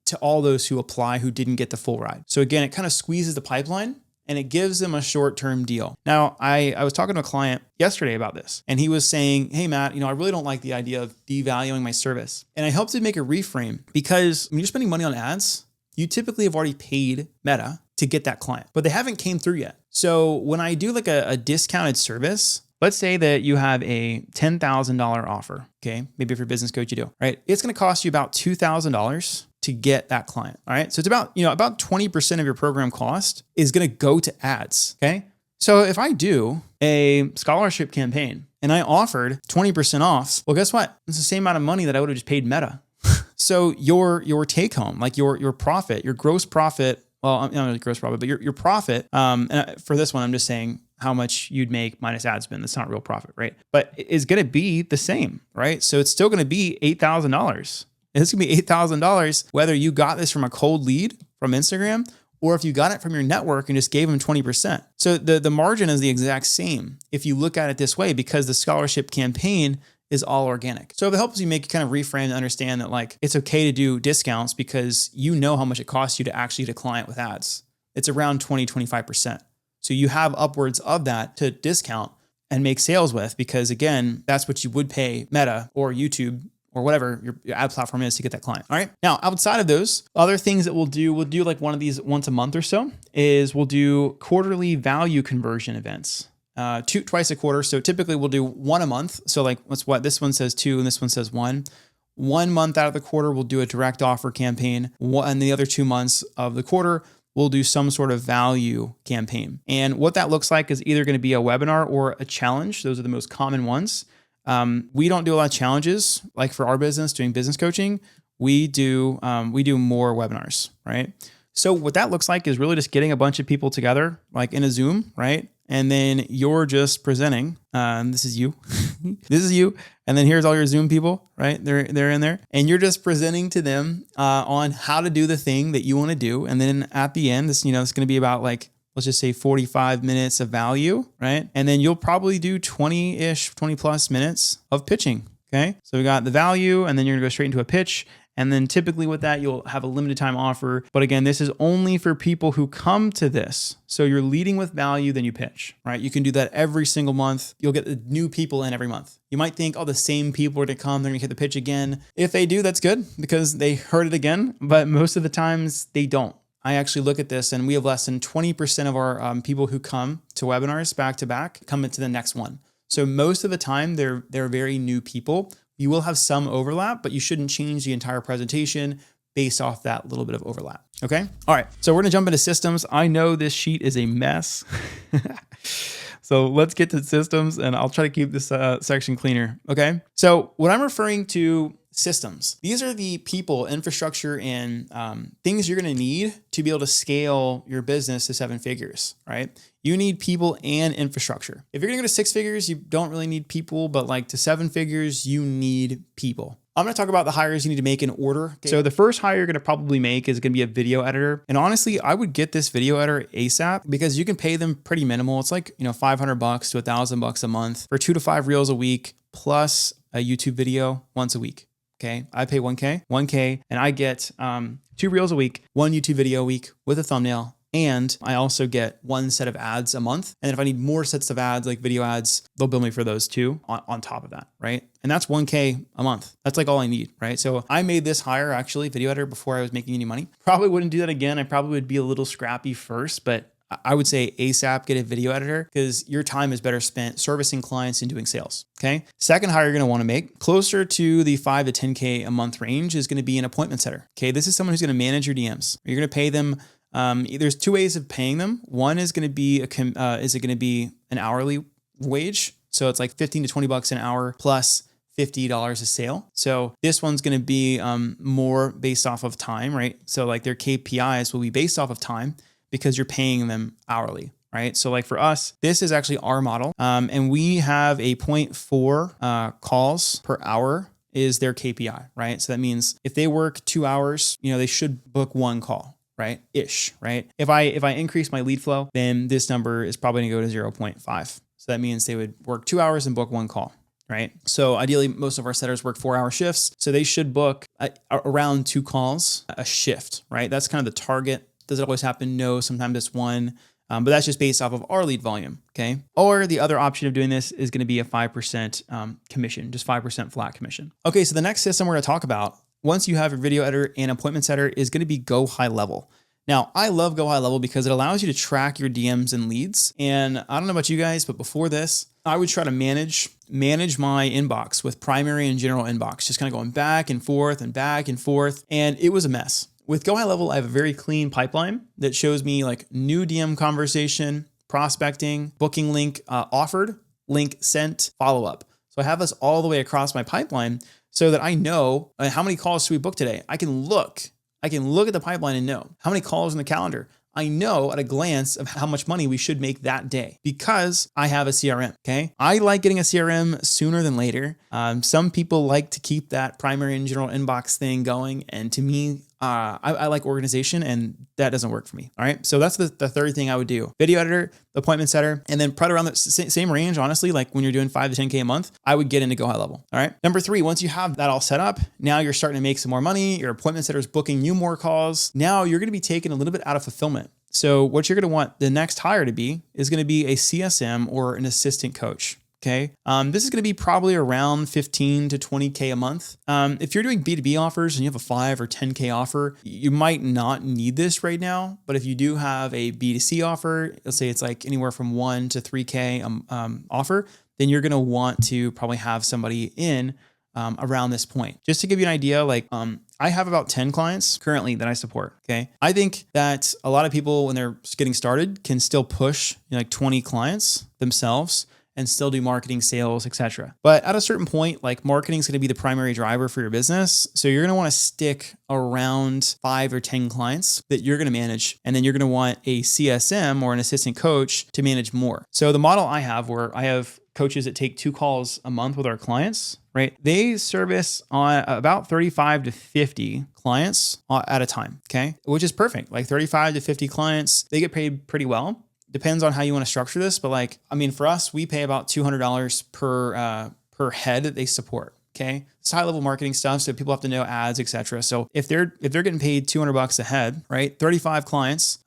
to all those who apply who didn't get the full ride. So again, it kind of squeezes the pipeline and it gives them a short-term deal. Now, I was talking to a client yesterday about this, and he was saying, hey, Matt, I really don't like the idea of devaluing my service. And I helped him make a reframe because when you're spending money on ads, you typically have already paid Meta to get that client, but they haven't came through yet. So when I do like a discounted service, let's say that you have a $10,000 offer, okay? Maybe if you're a business coach, you do, right? It's going to cost you about $2,000 to get that client, all right? So it's about 20% of your program cost is going to go to ads, okay? So if I do a scholarship campaign and I offered 20% off, well, guess what? It's the same amount of money that I would have just paid Meta. So your take home, like your profit, your gross profit, well, not really gross profit, but your profit, and for this one, I'm just saying how much you'd make minus ad spend. That's not real profit, right? But it's going to be the same, right? So it's still going to be $8,000. It's going to be $8,000, whether you got this from a cold lead from Instagram or if you got it from your network and just gave them 20%. So the margin is the exact same if you look at it this way, because the scholarship campaign is all organic. So if it helps you kind of reframe and understand that like it's okay to do discounts because you know how much it costs you to actually get a client with ads. It's around 20-25%. So you have upwards of that to discount and make sales with, because again, that's what you would pay Meta or YouTube or whatever your ad platform is to get that client. All right. Now, outside of those, other things that we'll do like one of these once a month or so is we'll do quarterly value conversion events. Twice a quarter. So typically we'll do 1 a month. So like this one says 2 and this one says 1. 1 month out of the quarter, we'll do a direct offer campaign. And the other 2 months of the quarter, we'll do some sort of value campaign. And what that looks like is either going to be a webinar or a challenge. Those are the most common ones. We don't do a lot of challenges like for our business doing business coaching. We do more webinars, right? So what that looks like is really just getting a bunch of people together, like in a Zoom, right? And then you're just presenting. This is you. This is you. And then here's all your Zoom people, right? They're in there. And you're just presenting to them on how to do the thing that you want to do. And then at the end, it's going to be about like, let's just say 45 minutes of value, right? And then you'll probably do 20 plus minutes of pitching. Okay. So we got the value, and then you're gonna go straight into a pitch. And then typically with that, you'll have a limited time offer. But again, this is only for people who come to this. So you're leading with value, then you pitch, right? You can do that every single month. You'll get new people in every month. You might think, oh, the same people are to come, they're gonna hit the pitch again. If they do, that's good because they heard it again, but most of the times they don't. I actually look at this and we have less than 20% of our people who come to webinars back to back come into the next one. So most of the time they're very new people. You will have some overlap, but you shouldn't change the entire presentation based off that little bit of overlap. Okay. All right. So we're going to jump into systems. I know this sheet is a mess. So let's get to systems and I'll try to keep this section cleaner. Okay. So what I'm referring to systems, these are the people, infrastructure, and things you're going to need to be able to scale your business to 7 figures, right? You need people and infrastructure. If you're going to go to 6 figures, you don't really need people, but like to 7 figures, you need people. I'm going to talk about the hires you need to make in order. Okay. So the first hire you're going to probably make is going to be a video editor. And honestly, I would get this video editor ASAP because you can pay them pretty minimal. It's like, $500 to $1,000 a month for 2 to 5 reels a week plus a YouTube video once a week. Okay. I pay 1K, and I get 2 reels a week, 1 YouTube video a week with a thumbnail. And I also get 1 set of ads a month. And if I need more sets of ads, like video ads, they'll bill me for those too on top of that, right? And that's 1K a month. That's like all I need, right? So I made this hire, actually, video editor, before I was making any money. Probably wouldn't do that again. I probably would be a little scrappy first, but I would say ASAP get a video editor because your time is better spent servicing clients and doing sales. Okay. Second hire you're going to want to make closer to the 5 to 10K a month range is going to be an appointment setter. Okay. This is someone who's going to manage your DMs. You're going to pay them. There's 2 ways of paying them. One is going to be an hourly wage. So it's like $15 to $20 an hour plus $50 a sale. So this one's going to be more based off of time, right? So like their KPIs will be based off of time, because you're paying them hourly, right? So like for us, this is actually our model. And we have a 0.4 calls per hour is their KPI, right? So that means if they work 2 hours, they should book 1 call, right? Ish, right? If I increase my lead flow, then this number is probably gonna go to 0.5. So that means they would work 2 hours and book 1 call. Right. So ideally, most of our setters work 4-hour shifts. So they should book around 2 calls a shift, right? That's kind of the target. Does it always happen? No, sometimes it's 1, but that's just based off of our lead volume, okay? Or the other option of doing this is gonna be a 5% commission, just 5% flat commission. Okay, so the next system we're gonna talk about, once you have your video editor and appointment setter, is gonna be Go High Level. Now, I love Go High Level because it allows you to track your DMs and leads. And I don't know about you guys, but before this, I would try to manage my inbox with primary and general inbox, just kind of going back and forth and back and forth, and it was a mess. With Go High Level, I have a very clean pipeline that shows me like new DM conversation, prospecting, booking link offered, link sent, follow-up. So I have this all the way across my pipeline so that I know how many calls should we book today. I can look at the pipeline and know how many calls in the calendar. I know at a glance of how much money we should make that day because I have a CRM, okay? I like getting a CRM sooner than later. Some people like to keep that primary and general inbox thing going. And to me, I like organization and that doesn't work for me, all right? So that's the third thing I would do. Video editor, appointment setter, and then right around the same range, honestly, like when you're doing 5 to 10K a month, I would get into Go High Level, all right? Number 3, once you have that all set up, now you're starting to make some more money, your appointment setter is booking you more calls. Now you're gonna be taken a little bit out of fulfillment. So what you're gonna want the next hire to be is gonna be a CSM or an assistant coach. Okay. This is going to be probably around 15 to 20K a month. If you're doing B2B offers and you have a 5 or 10K offer, you might not need this right now. But if you do have a B2C offer, let's say it's like anywhere from 1 to 3K offer, then you're going to want to probably have somebody in around this point. Just to give you an idea, like I have about 10 clients currently that I support. Okay. I think that a lot of people when they're getting started can still push like 20 clients themselves and still do marketing, sales, etc. But at a certain point, like marketing is going to be the primary driver for your business. So you're going to want to stick around 5 or 10 clients that you're going to manage. And then you're going to want a CSM or an assistant coach to manage more. So the model I have where I have coaches that take 2 calls a month with our clients, right? They service on about 35 to 50 clients at a time. Okay. Which is perfect. Like 35 to 50 clients, they get paid pretty well. Depends on how you want to structure this, but for us, we pay about $200 per head that they support. Okay. It's high level marketing stuff. So people have to know ads, etc. So if they're getting paid $200 a head, right? 35 clients,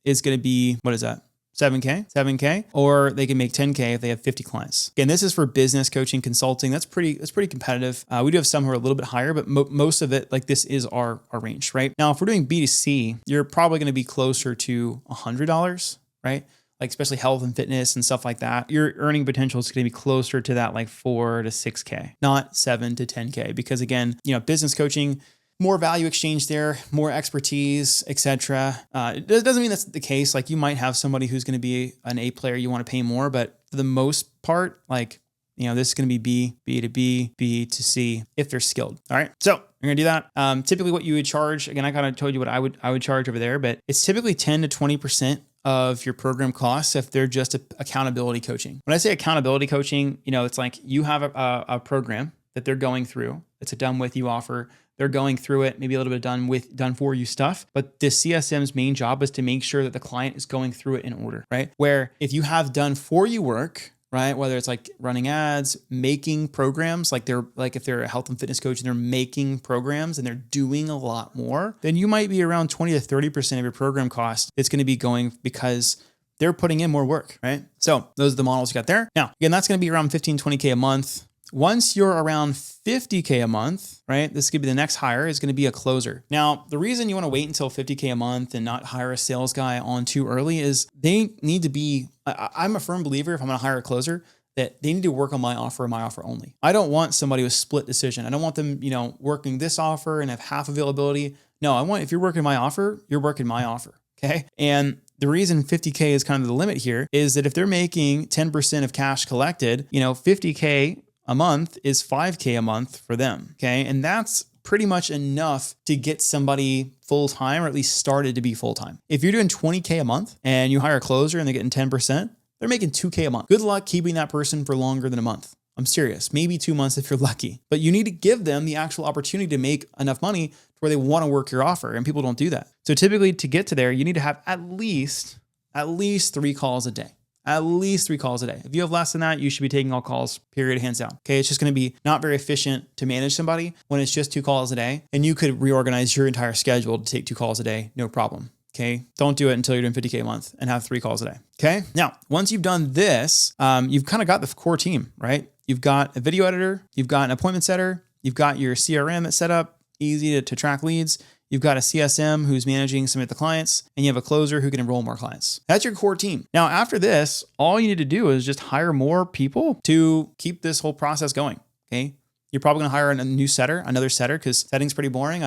is going to be, what is that? 7K, or they can make 10K if they have 50 clients. Again, this is for business coaching, consulting. That's pretty competitive. We do have some who are a little bit higher, but most of it, like this is our range, right? Now, if we're doing B2C, you're probably going to be closer to $100, right? Like especially health and fitness and stuff like that. Your earning potential is going to be closer to that, like 4 to 6K, not 7 to 10K, because again, business coaching, more value exchange there, more expertise, etc. It doesn't mean that's the case. Like you might have somebody who's going to be an A player, you want to pay more, but for the most part, like, this is going to be B to B, B to C if they're skilled. All right. So you're going to do that. Typically what you would charge, again, I kind of told you what I would charge over there, but it's typically 10 to 20% of your program costs if they're just accountability coaching. When I say accountability coaching, it's like you have a program that they're going through. It's a done with you offer. They're going through it, maybe a little bit of done for you stuff. But the CSM's main job is to make sure that the client is going through it in order, right? Where if you have done for you work, right? Whether it's like running ads, making programs, like if they're a health and fitness coach and they're making programs and they're doing a lot more, then you might be around 20 to 30% of your program cost. It's going to be going because they're putting in more work, right? So those are the models you got there. Now, again, that's going to be around 15, 20K a month. Once you're around 50K a month, right? This could be the next hire is going to be a closer. Now, the reason you want to wait until 50K a month and not hire a sales guy on too early is they need to be, I'm a firm believer if I'm going to hire a closer that they need to work on my offer only. I don't want somebody with split decision. I don't want them, working this offer and have half availability. No, if you're working my offer, you're working my offer. Okay. And the reason 50K is kind of the limit here is that if they're making 10% of cash collected, 50K a month is 5K a month for them. Okay. And that's pretty much enough to get somebody full-time or at least started to be full-time. If you're doing 20K a month and you hire a closer and they're getting 10%, they're making 2K a month. Good luck keeping that person for longer than a month. I'm serious. Maybe 2 months if you're lucky, but you need to give them the actual opportunity to make enough money to where they want to work your offer, and people don't do that. So typically to get to there, you need to have at least 3 calls a day. At least 3 calls a day. If you have less than that, you should be taking all calls, period, hands down. Okay. It's just going to be not very efficient to manage somebody when it's just 2 calls a day, and you could reorganize your entire schedule to take 2 calls a day. No problem. Okay. Don't do it until you're doing 50K a month and have 3 calls a day. Okay. Now, once you've done this, you've kind of got the core team, right? You've got a video editor, you've got an appointment setter, you've got your CRM that's set up, easy to track leads. You've got a CSM who's managing some of the clients, and you have a closer who can enroll more clients. That's your core team. Now, after this, all you need to do is just hire more people to keep this whole process going. Okay. You're probably going to hire another setter, because setting's pretty boring.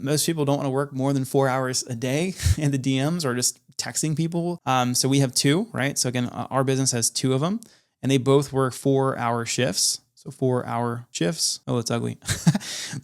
Most people don't want to work more than 4 hours a day in the DMs or just texting people. So we have 2, right? So again, our business has 2 of them, and they both work 4-hour shifts. So 4-hour shifts. Oh, it's ugly.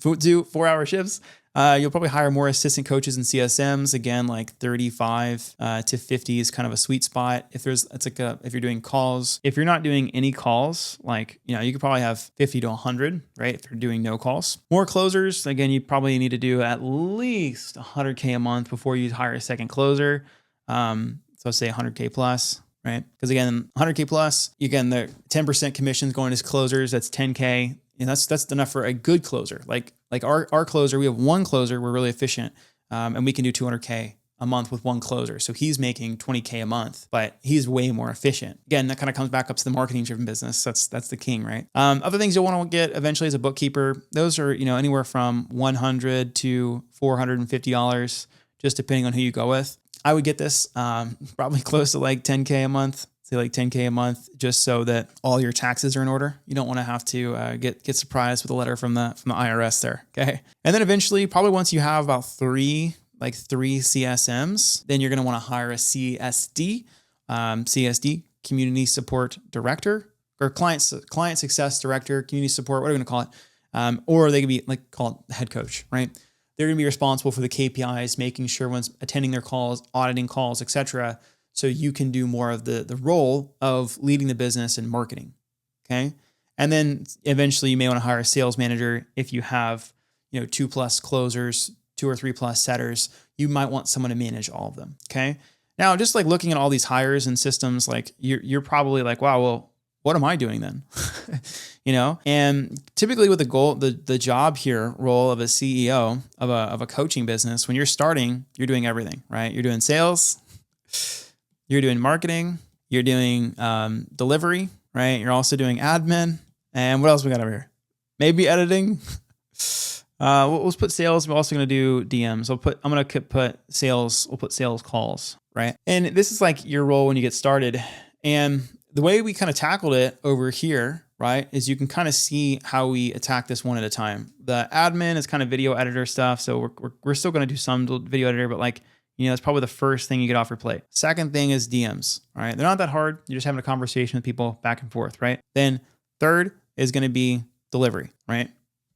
4-hour shifts. You'll probably hire more assistant coaches and CSMs. Again, like 35 to 50 is kind of a sweet spot. If you're doing calls, if you're not doing any calls, you could probably have 50 to 100, right? If you're doing no calls. More closers. Again, you probably need to do at least 100K a month before you hire a second closer. So say 100K plus, right? Because again, 100K plus, again, the 10% commissions going as closers. That's 10K. And that's enough for a good closer. Like our closer, we have 1 closer. We're really efficient. And we can do 200K a month with 1 closer. So he's making 20K a month, but he's way more efficient. Again, that kind of comes back up to the marketing driven business. That's the king, right? Other things you'll want to get eventually as a bookkeeper. Those are, anywhere from $100 to $450, just depending on who you go with. I would get this, probably close to like 10K a month. Like 10K a month, just so that all your taxes are in order. You don't want to have to get surprised with a letter from the IRS there. Okay. And then eventually, probably once you have about 3 CSMs, then you're going to want to hire a CSD, Community Support Director, or Client Success Director, Community Support, what are we going to call it? Or they could be called head coach, right? They're going to be responsible for the KPIs, making sure one's attending their calls, auditing calls, etc. So you can do more of the role of leading the business and marketing. Okay. And then eventually you may want to hire a sales manager. If you have, 2+ closers, 2 or 3+ setters, you might want someone to manage all of them. Okay. Now, just looking at all these hires and systems, you're probably like, wow, well, what am I doing then? And typically with the job here role of a CEO of a coaching business, when you're starting, you're doing everything, right? You're doing sales, you're doing marketing, you're doing delivery, right? You're also doing admin. And what else we got over here? Maybe editing. Let's put sales. We're also going to do DMs. I'm going to put sales. We'll put sales calls, right? And this is like your role when you get started. And the way we kind of tackled it over here, right, is you can kind of see how we attack this one at a time. The admin is kind of video editor stuff. So we're still going to do some video editor, but like, it's probably the first thing you get off your plate. Second thing is DMs, all right? They're not that hard. You're just having a conversation with people back and forth, right? Then third is going to be delivery, right?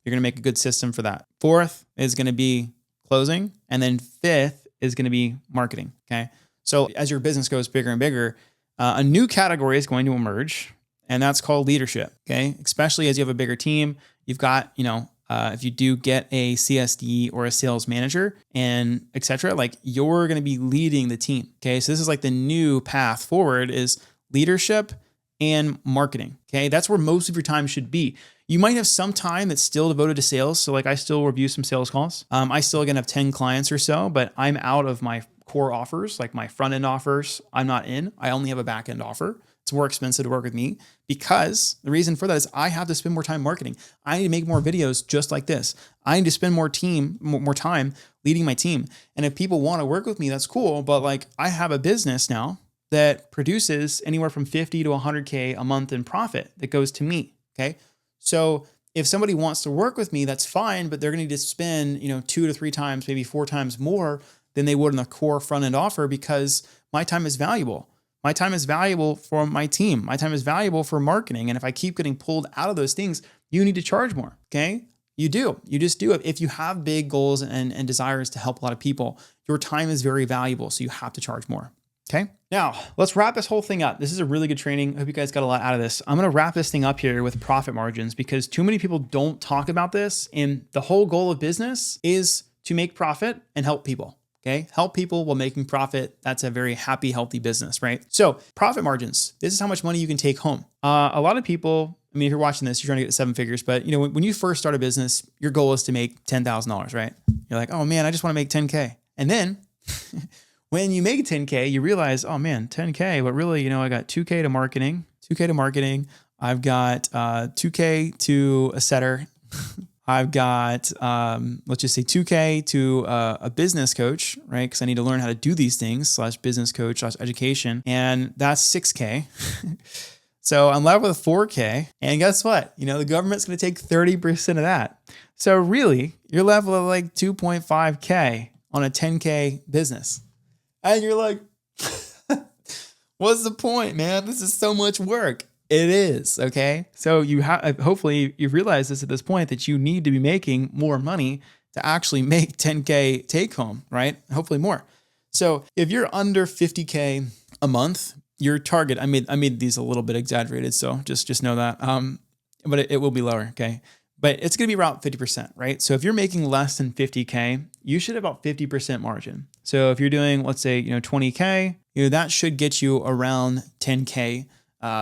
You're going to make a good system for that. Fourth is going to be closing. And then fifth is going to be marketing, okay? So as your business goes bigger and bigger, a new category is going to emerge, and that's called leadership, okay? Especially as you have a bigger team, you've got, if you do get a CSD or a sales manager and et cetera, like you're going to be leading the team, okay? So this is like the new path forward is leadership and marketing, okay? That's where most of your time should be. You might have some time that's still devoted to sales. So like I still review some sales calls. I still going to have 10 clients or so, but I'm out of my core offers, like my front end offers. I'm not in. I only have a back end offer. It's more expensive to work with me because the reason for that is I have to spend more time marketing. I need to make more videos just like this. I need to spend more time leading my team. And if people want to work with me, that's cool. But like I have a business now that produces anywhere from 50 to 100K a month in profit that goes to me. Okay. So if somebody wants to work with me, that's fine, but they're going to need to spend, 2 to 3 times, maybe 4 times more than they would in the core front end offer because my time is valuable. My time is valuable for my team. My time is valuable for marketing. And if I keep getting pulled out of those things, you need to charge more. Okay. You do. You just do it. If you have big goals and desires to help a lot of people, your time is very valuable. So you have to charge more. Okay. Now let's wrap this whole thing up. This is a really good training. I hope you guys got a lot out of this. I'm going to wrap this thing up here with profit margins because too many people don't talk about this. And the whole goal of business is to make profit and help people. Okay. Help people while making profit. That's a very happy, healthy business, right? So profit margins, this is how much money you can take home. A lot of people, if you're watching this, you're trying to get to 7 figures, but when you first start a business, your goal is to make $10,000, right? You're like, oh man, I just want to make 10K. And then when you make 10K, you realize, oh man, 10K, but really, I got 2K to marketing. I've got 2K to a setter. I've got, let's just say 2K to a business coach, right? Because I need to learn how to do these things / business coach / education. And that's 6K. So I'm left with 4K. And guess what? The government's going to take 30% of that. So really, you're left with like 2.5K on a 10K business. And you're like, what's the point, man? This is so much work. It is, okay? So you have, hopefully you've realized this at this point that you need to be making more money to actually make 10K take home, right? Hopefully more. So if you're under 50K a month, your target, I made these a little bit exaggerated, so just know that. But it will be lower, okay? But it's going to be around 50%, right? So if you're making less than 50K, you should have about 50% margin. So if you're doing, let's say, 20K, that should get you around 10K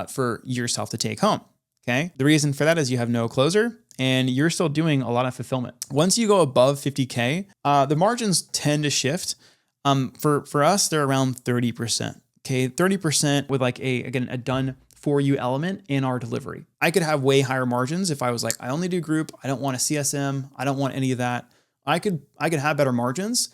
for yourself to take home. Okay. The reason for that is you have no closer and you're still doing a lot of fulfillment. Once you go above 50K, the margins tend to shift. For us, they're around 30%. Okay. 30% with like a done for you element in our delivery. I could have way higher margins if I was like, I only do group. I don't want a CSM. I don't want any of that. I could have better margins,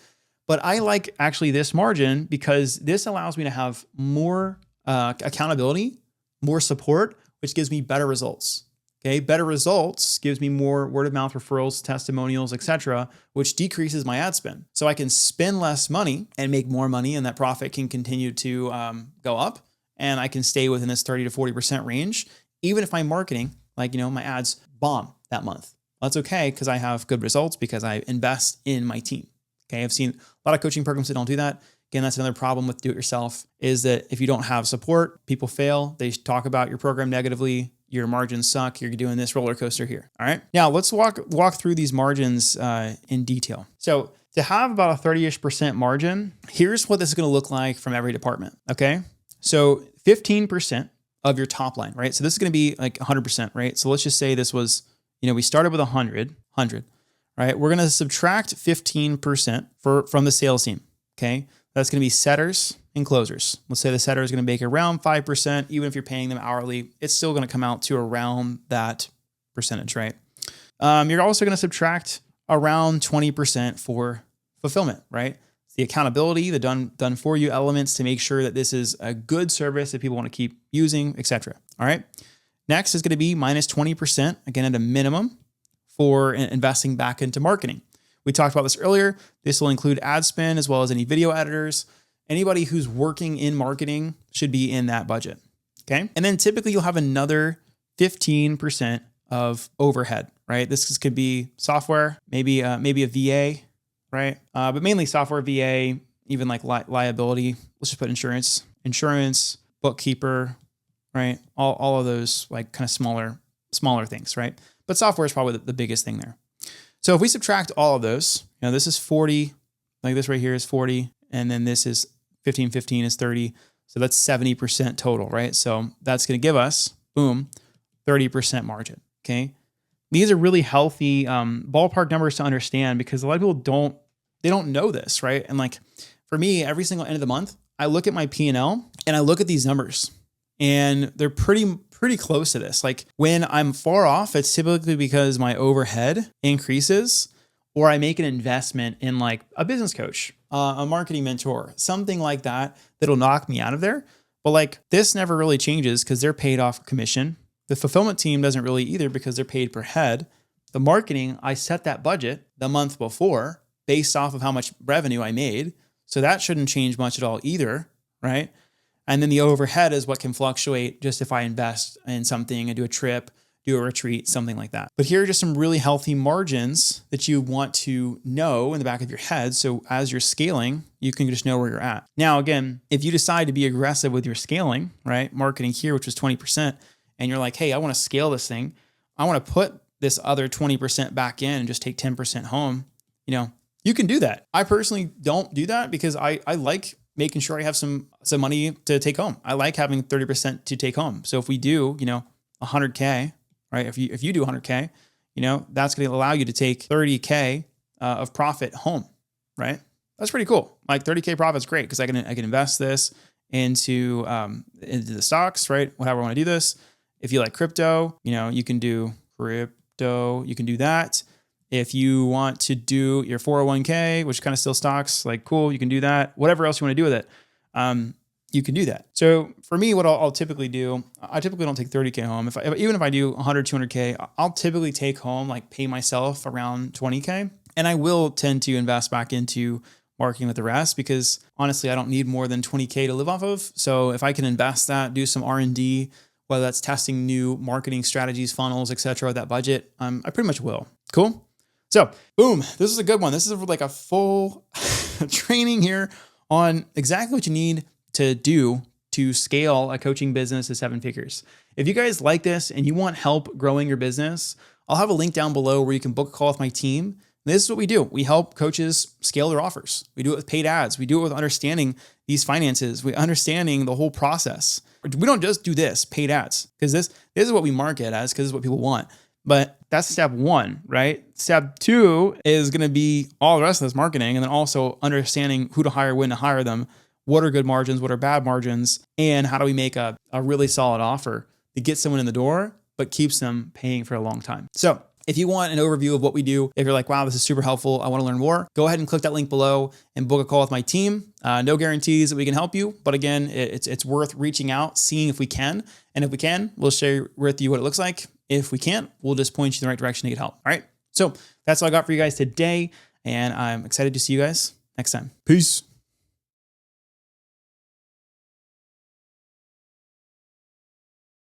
but I like actually this margin because this allows me to have more accountability, more support, which gives me better results. Okay. Better results gives me more word of mouth referrals, testimonials, etc., which decreases my ad spend. So I can spend less money and make more money, and that profit can continue to go up. And I can stay within this 30 to 40% range, even if my marketing, my ads bomb that month. That's okay because I have good results because I invest in my team. Okay. I've seen a lot of coaching programs that don't do that. Again, that's another problem with do-it-yourself is that if you don't have support, people fail. They talk about your program negatively. Your margins suck. You're doing this roller coaster here. All right. Now let's walk through these margins in detail. So to have about a 30-ish% margin, here's what this is going to look like from every department. Okay. So 15% of your top line, right? So this is going to be like 100%, right? So let's just say this was, we started with 100, right? We're going to subtract 15% from the sales team, okay? That's going to be setters and closers. Let's say the setter is going to make around 5%. Even if you're paying them hourly, it's still going to come out to around that percentage, right? You're also going to subtract around 20% for fulfillment, right? It's the accountability, the done for you elements to make sure that this is a good service that people want to keep using, etc. All right. Next is going to be minus 20%, again, at a minimum, for investing back into marketing. We talked about this earlier. This will include ad spend as well as any video editors. Anybody who's working in marketing should be in that budget. Okay. And then typically you'll have another 15% of overhead, right? This could be software, maybe a VA, right? But mainly software, VA, even like liability. Let's just put insurance, bookkeeper, right? All of those like kind of smaller things, right? But software is probably the biggest thing there. So if we subtract all of those, this is 40, like this right here is 40, and then this is 15 is 30. So that's 70% total, right? So that's going to give us, boom, 30% margin. Okay. These are really healthy ballpark numbers to understand because a lot of people don't know this, right? And like for me, every single end of the month, I look at my P&L and I look at these numbers and they're pretty close to this. Like when I'm far off, it's typically because my overhead increases or I make an investment in like a business coach, a marketing mentor, something like that, that'll knock me out of there. But like this never really changes because they're paid off commission. The fulfillment team doesn't really either because they're paid per head. The marketing, I set that budget the month before based off of how much revenue I made. So that shouldn't change much at all either, right? And then the overhead is what can fluctuate just if I invest in something and do a trip, do a retreat, something like that. But here are just some really healthy margins that you want to know in the back of your head. So as you're scaling, you can just know where you're at. Now, again, if you decide to be aggressive with your scaling, right? Marketing here, which was 20%, and you're like, hey, I want to scale this thing. I want to put this other 20% back in and just take 10% home. You can do that. I personally don't do that because I like making sure I have some money to take home. I like having 30% to take home. So if we do, 100K, right? If you do 100K, that's going to allow you to take 30K of profit home, right? That's pretty cool. Like 30K profit's great because I can invest this into the stocks, right? However I want to do this. If you like crypto, you can do crypto, you can do that. If you want to do your 401k, which kind of still stocks, like cool, you can do that. Whatever else you want to do with it, you can do that. So for me, what I'll typically do, I typically don't take 30K home. Even if I do 100, 200K, I'll typically take home, like pay myself around 20K. And I will tend to invest back into marketing with the rest because honestly, I don't need more than 20K to live off of. So if I can invest that, do some R&D, whether that's testing new marketing strategies, funnels, etc., that budget, I pretty much will. Cool. So boom, this is a good one. This is like a full training here on exactly what you need to do to scale a coaching business to 7 figures. If you guys like this and you want help growing your business, I'll have a link down below where you can book a call with my team. This is what we do. We help coaches scale their offers. We do it with paid ads. We do it with understanding these finances. We understanding the whole process. We don't just do this, paid ads, because this is what we market as, because this is what people want. But that's step 1, right? Step 2 is going to be all the rest of this marketing, and then also understanding who to hire, when to hire them, what are good margins, what are bad margins, and how do we make a really solid offer to get someone in the door, but keeps them paying for a long time. So if you want an overview of what we do, if you're like, wow, this is super helpful, I want to learn more, go ahead and click that link below and book a call with my team. No guarantees that we can help you, but again, it's worth reaching out, seeing if we can. And if we can, we'll share with you what it looks like. If we can't, we'll just point you in the right direction to get help. All right. So that's all I got for you guys today. And I'm excited to see you guys next time. Peace.